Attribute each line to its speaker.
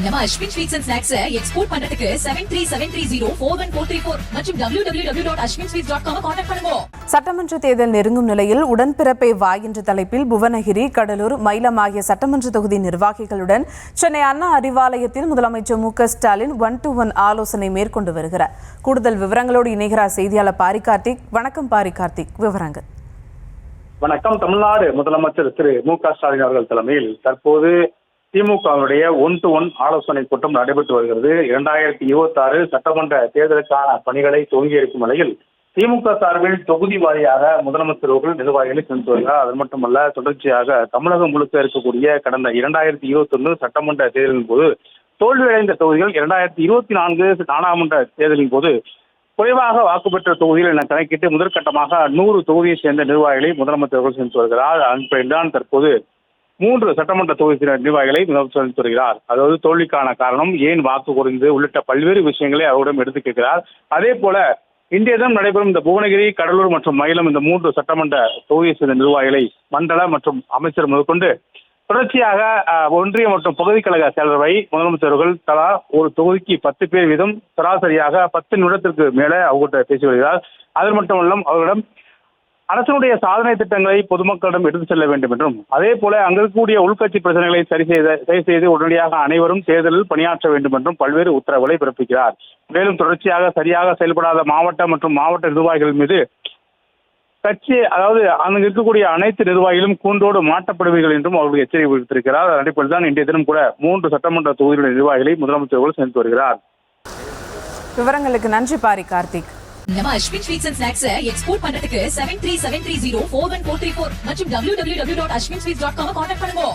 Speaker 1: நம்ம Ashwin sweets and snacks export பண்றதுக்கு 7373041434 மற்றும் www.ashwinsweets.com கான்டாக்ட் பண்ணுங்க.
Speaker 2: சட்டமன்ற தேர்தல் நெருங்கும் நிலையில் உடன்பிறப்பை வா என்ற தலைப்பில் புவனகிரி, கடலூர், மயிலம் ஆகிய சட்டமன்ற தொகுதி நிர்வாகிகளுடன் சென்னை அண்ணா அறிவாலயத்தில் முதலமைச்சர் மு.க.ஸ்டாலின் 1-to-1 ஆலோசனை மேற்கொண்டு வருகிறார். கூடுதல் விவரங்களோடு இணைகிறார் செய்தியாளர் பாரி கார்த்திக். வணக்கம் பாரி கார்த்திக், விவரங்கள்.
Speaker 3: வணக்கம். தமிழ்நாடு முதலமைச்சர் திரு மு.க.ஸ்டாலின் அவர்கள் தலைமையில் தற்போது திமுகவுடைய 1-to-1 ஆலோசனை கூட்டம் நடைபெற்று வருகிறது. 2026 சட்டமன்ற தேர்தலுக்கான பணிகளை துவங்கியிருக்கும் நிலையில் திமுக சார்பில் தொகுதி வாரியாக முதலமைச்சர் அவர்கள் நிர்வாகிகளை சென்று வருகிறார். அது மட்டுமல்ல, தொடர்ச்சியாக தமிழகம் முழுக்க இருக்கக்கூடிய கடந்த 2021 சட்டமன்ற தேர்தலின் போது தோல்வியடைந்த தொகுதிகள் 2024 நாடாளுமன்ற தேர்தலின் போது குறைவாக வாக்கு பெற்ற தொகுதிகள் என கணக்கிட்டு முதற்கட்டமாக 100 தொகுதியை சேர்ந்த நிர்வாகிகளை முதலமைச்சர் அவர்கள் சென்று வருகிறார். அன்பைதான் தற்போது 3 சட்டமன்ற தொகுதி நிர்வாகிகளை முதலமைச்சர் சென்று வருகிறார். அதாவது தோல்விக்கான காரணம், ஏன் வாக்கு குறைந்து உள்ளிட்ட பல்வேறு விஷயங்களை அவரிடம் எடுத்து கேட்கிறார். அதே போல இன்றைய தினம் நடைபெறும் இந்த புவனகிரி, கடலூர் மற்றும் மயிலம் இந்த 3 சட்டமன்ற தொகுதியை சேர்ந்த நிர்வாகிகளை மண்டல மற்றும் அமைச்சர் முதற்கொண்டு தொடர்ச்சியாக ஒன்றிய மற்றும் பகுதி கழக செயலரை முதலமைச்சர்கள் தலா ஒரு தொகுதிக்கு 10 பேர் வீதம் சராசரியாக 10 நிமிடத்திற்கு மேலே அவர்கிட்ட பேசி வருகிறார். அது மட்டுமல்ல, அவர்களிடம் அரசனுடைய சாதனை திட்டங்களை பொதுமக்களிடம் எடுத்து செல்ல வேண்டும் என்றும், அதே போல அங்கு இருக்கக்கூடிய உள்கட்சி பிரச்சனைகளை சரி செய்து உடனடியாக அனைவரும் தேர்தலில் பணியாற்ற வேண்டும் என்றும் பல்வேறு உத்தரவுகளை பிறப்பிக்கிறார். மேலும் தொடர்ச்சியாக சரியாக செயல்படாத மாவட்ட மற்றும் மாவட்ட நிர்வாகிகள் மீது அதாவது அங்கு இருக்கக்கூடிய அனைத்து நிர்வாகிகளும் கூண்டோடு மாற்றப்படுவீர்கள் என்றும் அவர்கள் எச்சரிக்கை விடுத்திருக்கிறார். அதன் அடிப்படையில் தான் இன்றைய தினம் கூட 3 சட்டமன்ற தொகுதிகளுடைய நிர்வாகிகளை முதலமைச்சர்கள் சென்று வருகிறார்.
Speaker 2: விவரங்களுக்கு நன்றி பாரி கார்த்திக்.
Speaker 1: நம்ம Ashwin sweets and snacks export பண்றதுக்கு 7373041434 மற்றும் www.ashwinsweets.com கான்டாக்ட் பண்ணுங்க.